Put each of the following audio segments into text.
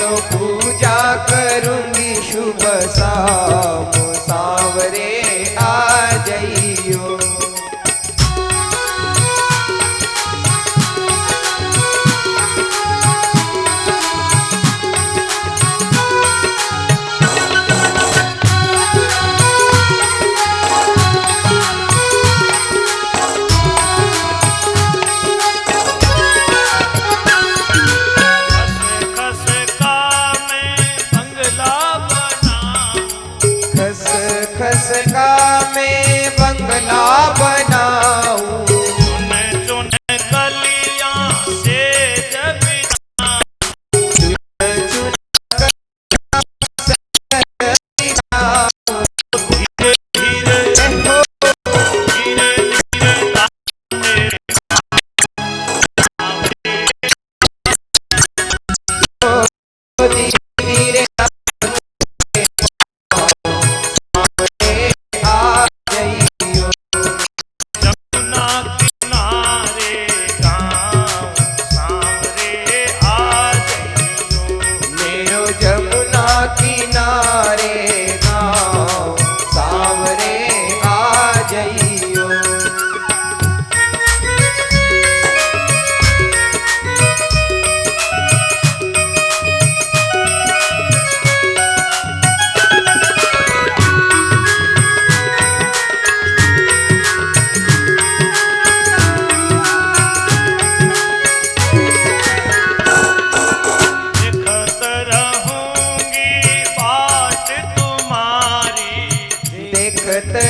मेरो पूजा करूंगी शुभ शाम, सांवरे आ जाइयो। खसका में बंगला बनाऊं, चुन चुन कलियां से जबीना, चुन चुन धीरे धीरे धीरे धीरे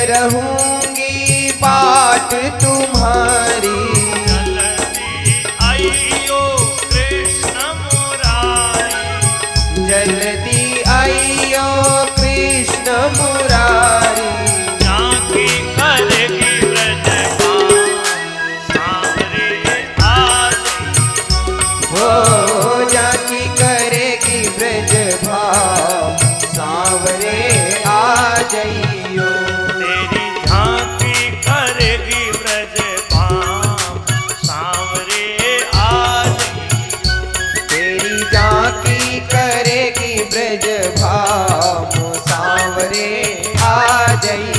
रहूंगी बाट तुम्हारी, जल्दी आइयो कृष्ण मुरारी, जल्दी आइयो कृष्ण मुरारी। झांकी करेगी ब्रज सांवरे आ हो झांकी करेगी ब्रज भाव, सांवरे आ जाइयो। झांकी करेगी ब्रज भाम, सांवरे आ जाइयो। तेरी झांकी करेगी ब्रज भाव, सांवरे आ जाइयो।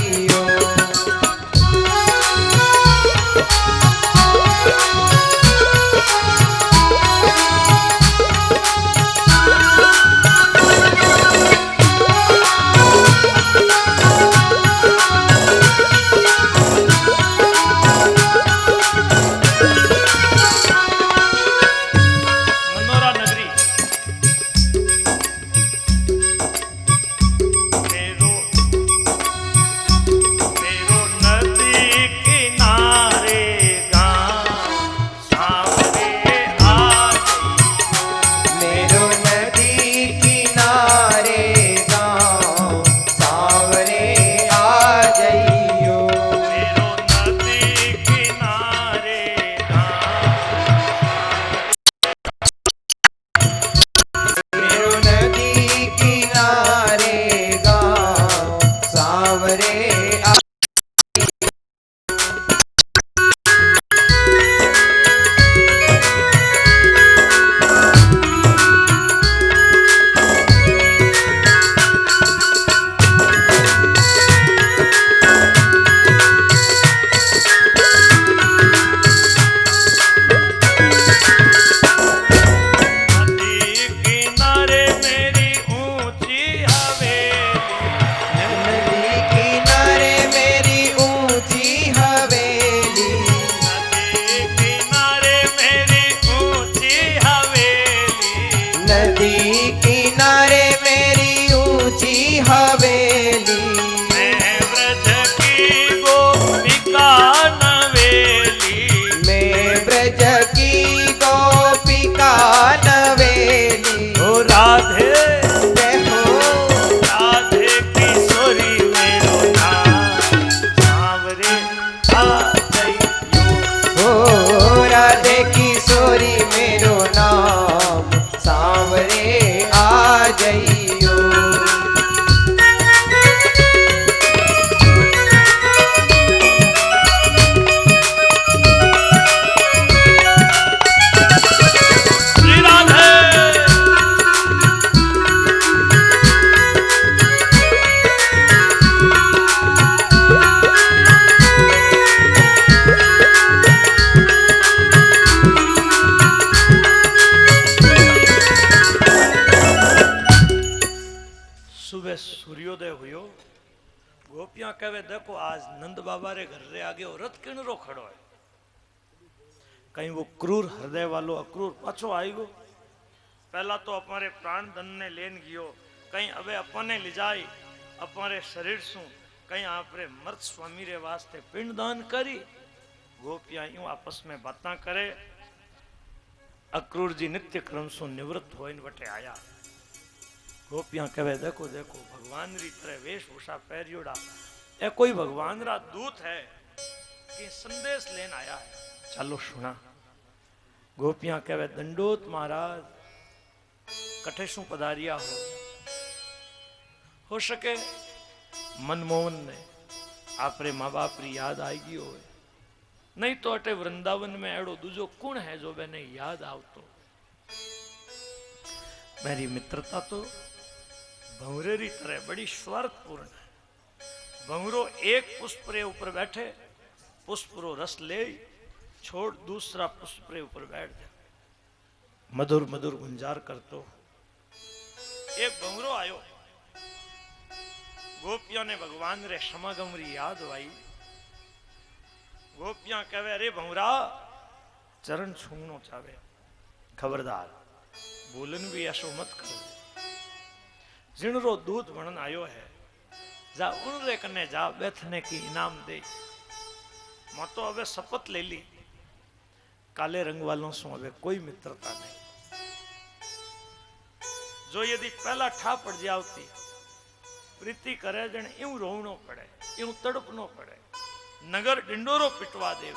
सुबह सूर्योदय हुयो। गोपियां कहे देखो आज नंद बाबा रे घर रे आगे औरत किणरो खड़ो है। कहीं वो क्रूर हृदय वालो अक्रूर पाछो आई गो। पहला तो अपने प्राण धन ने लेन गयो, कहीं अबे अपने ले जाई अपने शरीर सु, कहीं आपरे मर्द स्वामी रे वास्ते पिंडदान करी। गोपियां यूं आपस में बातें करे। अक्रूर जी नित्य क्रम सु निवृत्त होइन वटे आया। गोपियां कहे देखो देखो भगवान री तरह वेशभूषा पहरियोड़ा, ए कोई भगवान रा दूत है कि संदेश लेन आया है, चलो सुना। गोपियां कहे दंडोत महाराज, कठे शू पधारिया हो सके मनमोहन ने आपरे माँ बाप री याद आई गई हो, नहीं तो अटे वृंदावन में एड़ो दूजो कुण है जो मैंने याद आवतो। मेरी मित्रता तो भंवरे री तरह बड़ी स्वार्थपूर्ण है। भंवरो एक पुष्प रे ऊपर बैठे, पुष्प रो रस ले छोड़ दूसरा पुष्प रे ऊपर बैठ जाए, मधुर मधुर गुंजार करतो। एक भंवरो आयो, गोपियों ने भगवान रे समागम री याद आई। गोपियां कहे अरे भंवरा चरण छूनो चावे, खबरदार बोलन भी ऐसो मत कर। जिनरो दूध बनन आयो है जा उन रे कने जा बैठने की इनाम दे। मैं तो अबे शपथ ले ली काले रंग वालों से अबे कोई मित्रता नहीं। जो यदि पहला ठा पड़ जावती प्रीति करे जन यूं रोवनो पड़े, यूं तड़पनो पड़े, नगर डिंडोरो पिटवा दे।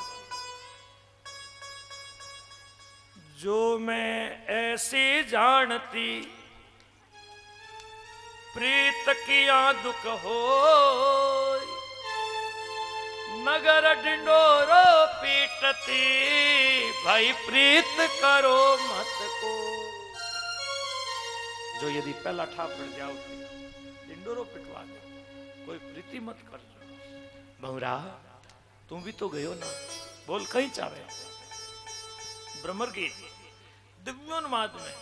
जो मैं ऐसी जानती प्रीत किया दुख हो, नगर डिंडोरो पीटती भाई प्रीत करो मत को। जो यदि पहला ठा पड़ जाओ डिंडोरो पिटवा दो, कोई प्रीति मत कर। भंवरा तुम भी तो गयो ना, बोल कहीं चाहे। ब्रह्मर गीत दिव्योन्माद में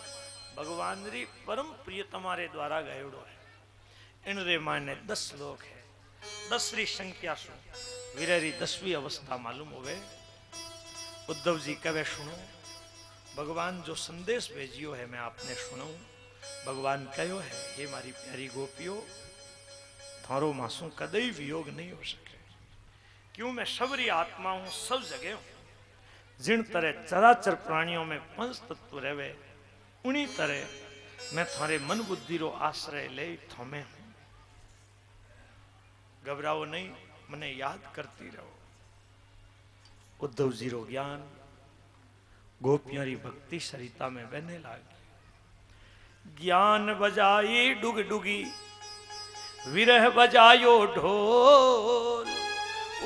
भगवान री परम प्रिय तुम्हारे द्वारा गयोड़ो है। इन रे माने 10 श्लोक है, 10 री संख्या सु वीरेरी 10वीं अवस्था मालूम होवे। उद्धव जी कहे सुनो, भगवान जो संदेश भेजियो है मैं आपने सुनो। भगवान कहो है हे मारी प्यारी गोपियों, थारो मासू कदई वियोग नहीं हो सके। क्यों मैं सबरी आत्मा हूं, सब जगह हूं। जिन तरह चराचर प्राणियों में 5 तत्व रहे, उन्हीं तरह मैं थारे मन बुद्धि रो आश्रय ले थमे हूं। घबराओ नहीं, मने याद करती रहो। उद्धव जी रो ज्ञान गोपियों री भक्ति सरिता में बहने लागी। ज्ञान बजाई डुग डुगी, विरह बजायो ढोल,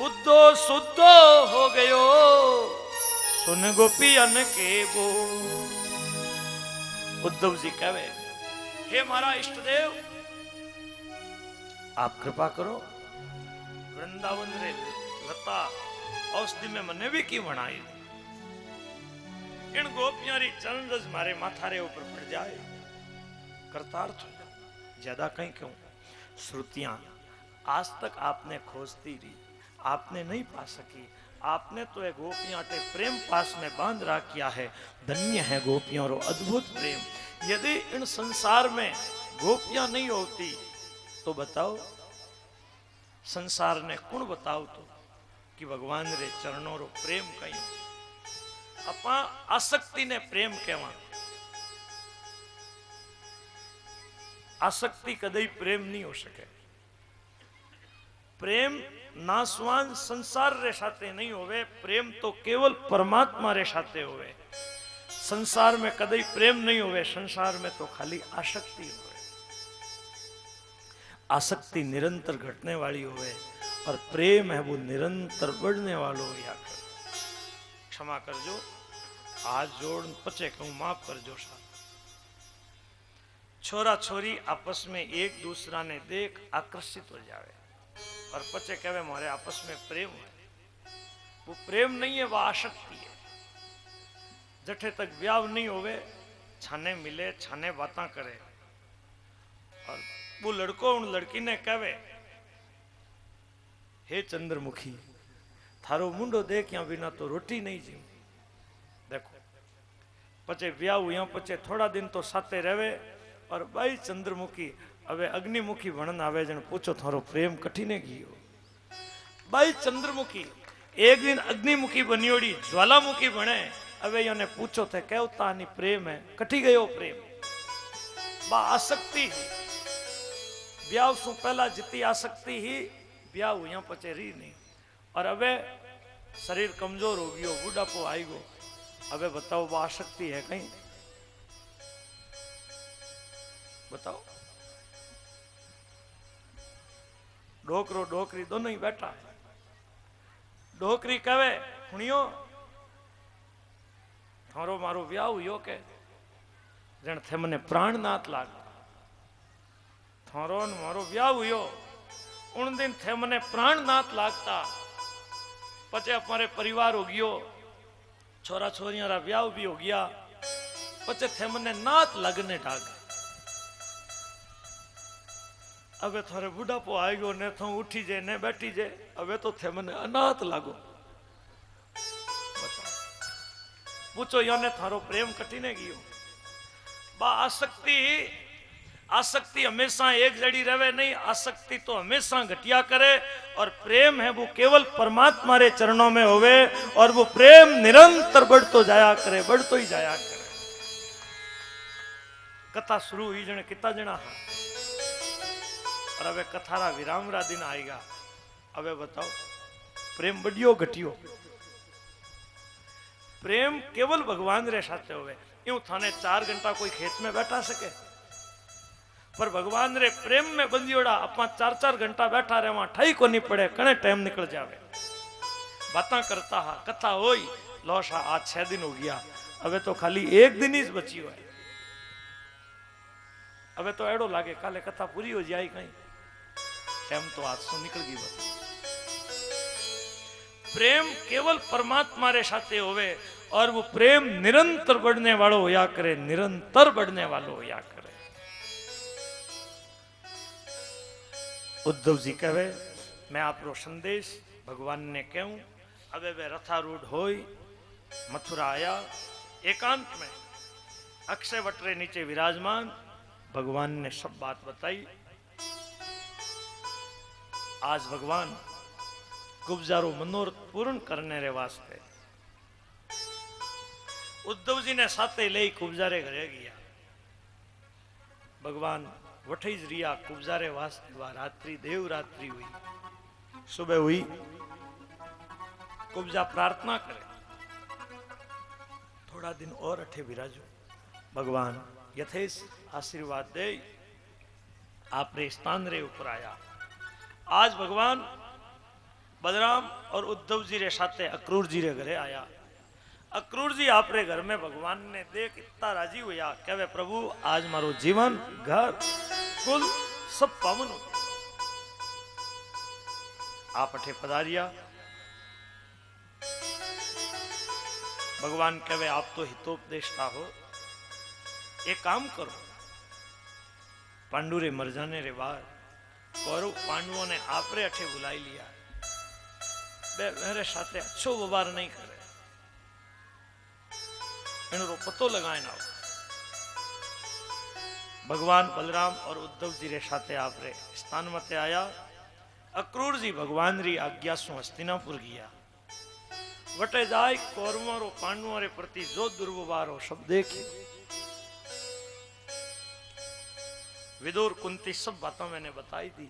उद्धो सुद्धो हो गयो सुन गोपियन के बोल। उद्धव जी कहे हे मारा इष्ट देव, आप कृपा करो, वृंदावन रे लता औषधि में मने भी की बनाई। इन गोपियां री चरण रज मारे माथा रे ऊपर पड़ जाए, करतार्थ हो जाओ। ज्यादा कहीं क्यों, श्रुतियां आज तक आपने खोजती रही, आपने नहीं पा सकी। आपने तो एक गोपियां टे प्रेम पास में बांध रखा है। धन्य है गोपियों रो अद्भुत प्रेम। यदि इन संसार में गोपियां नहीं होती तो बताओ संसार ने कौन बताओ तो कि भगवान रे चरणों रो प्रेम कहीं। अपा आसक्ति ने प्रेम कहवा, आसक्ति कदई प्रेम नहीं हो सके। प्रेम नासवान संसार रे साथे नहीं होवे, प्रेम तो केवल परमात्मा रे साथे होवे। संसार में कदई प्रेम नहीं होवे, संसार में तो खाली आसक्ति होवे। आसक्ति निरंतर घटने वाली होवे और प्रेम है वो निरंतर बढ़ने वालो या कर। क्षमा करजो, आज जोड़ पचे कहूं माफ करजो साहब। छोरा छोरी आपस में एक दूसरा ने देख आकर्षित हो जावे और पचे कहे मोरे आपस में प्रेम है। वो प्रेम नहीं है, वह आसक्ति है। जठे तक ब्याह नहीं होवे, छाने मिले छाने बातें करे और वो लड़को उन लड़की ने कहे, हे चंद्रमुखी, थारो मुंडो देख्या बिना तो रोटी नहीं जीव। देखो पचे ब्याह हुआ, पचे थोड़ा दिन तो साथे रहे और भाई चंद्रमुखी अबे अग्निमुखी बनन आवे जन पूछो थारो प्रेम कठिने गयो। भाई चंद्रमुखी एक दिन अग्निमुखी बनियोड़ी ज्वालामुखी बने, अबे योने पूछो थे कहता नहीं प्रेम है कठी गयो प्रेम। बा आसक्ति ब्याह सु पहला जितनी आसक्ति ही ब्याह हुआ पचे री नहीं, और अबे शरीर कमजोर हो गयो, बुढ़ापो आई गो। अबे बताओ वो आसक्ति है कहीं? बताओ। डोकरो डोकरी दोनों ही बैठा है। डोकरी कहे, सुनियो थारो मारो ब्याह हुयो के जन थे मने प्राण नाथ लाग। थारो मारो ब्याह हुयो उन दिन थे मने प्राण नाथ लागता। पचे हमारे परिवार हो गयो, छोरा छोरियां रा ब्याह भी हो गया, पचे थे मने नाथ लगने डाग। अबे थारे बुढ़ापो आई गयो ने थो उठी जे ने बैठी जे, अबे तो थे मने अनाथ लागो। बताओ पूछो याने थारो प्रेम कठिने गयो। बा आसक्ति, आसक्ति हमेशा एक जड़ी रहे नहीं, आसक्ति तो हमेशा घटिया करे। और प्रेम है वो केवल परमात्मा रे चरणों में होवे, और वो प्रेम निरंतर बढ़तो जाया करे, बढ़तो ही जाया करे। कथा शुरू हुई जने कितना जना है, और अबे कथारा विराम रा दिन आएगा। अबे बताओ प्रेम बढ़ियो घटियो? प्रेम केवल भगवान रे साथे होवे। यूं थाने 4 घंटा कोई खेत में बैठा सके, पर भगवान रे प्रेम में बंदियोड़ा अपना 4-4 घंटा बैठा रहे, वहां ठाई को नहीं पड़े, कने टाइम निकल जावे। बातें करता हा, कथा होई लोशा आज 6 दिन हो गया, अबे तो खाली 1 दिन ही बची हुआ है। अबे तो एड़ो लागे काले कथा पूरी हो जाए, कहीं टाइम तो आज से निकल गई। बता प्रेम केवल परमात्मा रे साथे होवे, और वो प्रेम निरंतर बढ़ने वालो होया करे, निरंतर बढ़ने वालो होया करे। उद्धव जी कहे, मैं आपरो संदेश भगवान ने कहूं। अबे वे रथारूढ़ होई मथुरा आया, एकांत में अक्षय वटरे नीचे विराजमान। भगवान ने सब बात बताई। आज भगवान कुब्जारो मनोरथ पूर्ण करने रे वास्ते उद्धव जी ने साथे ले कुब्जारे घरे गया। भगवान वठी ज रिया कुब्जारे वास्ते। वह रात्रि देव रात्रि हुई, सुबह हुई, कुब्जा प्रार्थना करे थोड़ा दिन और अठे विराजो। भगवान यथेश आशीर्वाद दे आप रे स्थान रे ऊपर आया। आज भगवान बलराम और उद्धव जी रे साथे अक्रूर जी रे घरे आया। अक्रूर जी आप रे घर में भगवान ने देख इतना राजी हुआ, कहे प्रभु आज मारो जीवन घर कुल सब पावन हो गया। आप अठे पधारिया। भगवान कहे आप तो हितोपदेशता हो, एक काम करो, पांडु रे मर जाने रे बाद कौरव पांडवों ने आप रे अठे बुलाई लिया, मेरे साथे अच्छो व्यवहार नहीं करे, इनको पतो लगाए ना। भगवान बलराम और उद्धव जी रे साथे आप रे स्थान मते आया। अक्रूर जी भगवान री आज्ञा सु हस्तिनापुर गया। वटे जाय कौरवों रो पांडवों रे प्रति जो दुर्व्यवहार हो सब देखे। विदुर कुंती सब बातों मैंने बताई दी।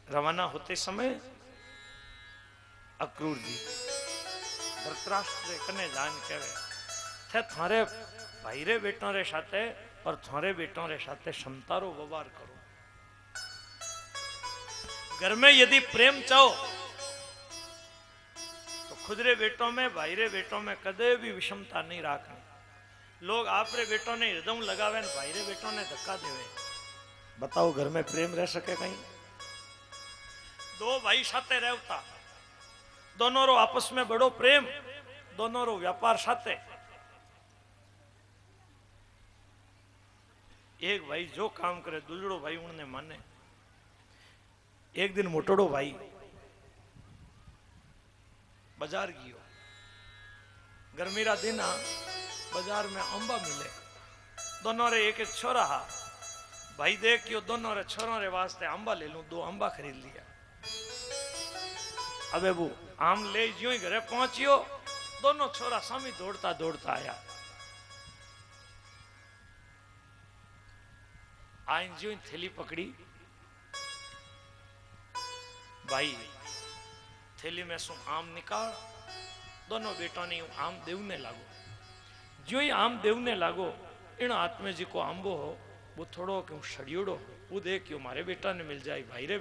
रवाना होते समय अक्रूर जी धृतराष्ट्र कने जान कहे थे थारे भाई रे बेटों रे साथे और थारे बेटों रे साथे समतारो व्यवहार करो। घर में यदि प्रेम चाहो तो खुद रे बेटों में भाई रे बेटों में कदे भी विषमता नहीं रखनी। लोग आप रे बेटों ने हृदय लगावे न भाई रे बेटों ने धक्का देवे। बताओ घर में प्रेम रह सके कहीं? दो भाई साथे रहता, दोनों रो आपस में बड़ो प्रेम, दोनों रो व्यापार साथे। एक भाई जो काम करे दूसरो भाई उन्हें माने। एक दिन मोटोड़ो भाई बाजार गयो, गर्मी रा दिन आ, बाजार में अंबा मिले, दोनों रे एक एक छोरा हा, भाई देख क्यों दोनों रे छोरों रे वास्ते अंबा ले लूं, 2 अंबा खरीद लिया। अबे वो आम ले ज्यों ही घरे पहुंचियो, दोनों छोरा सामी दौड़ता दौड़ता आया, आइन ज्यों ही थैली पकड़ी, भाई थैली में सु आम निकाल, दोनों बेटों ने आम देवने लागो, जो ही आम देवने लागो, इन हाथ में जी को आंबो हो वो थोड़ो क्यों शड़ियोड़ो, वो देख क्यों मारे बेटा ने मिल जाए भाई रे।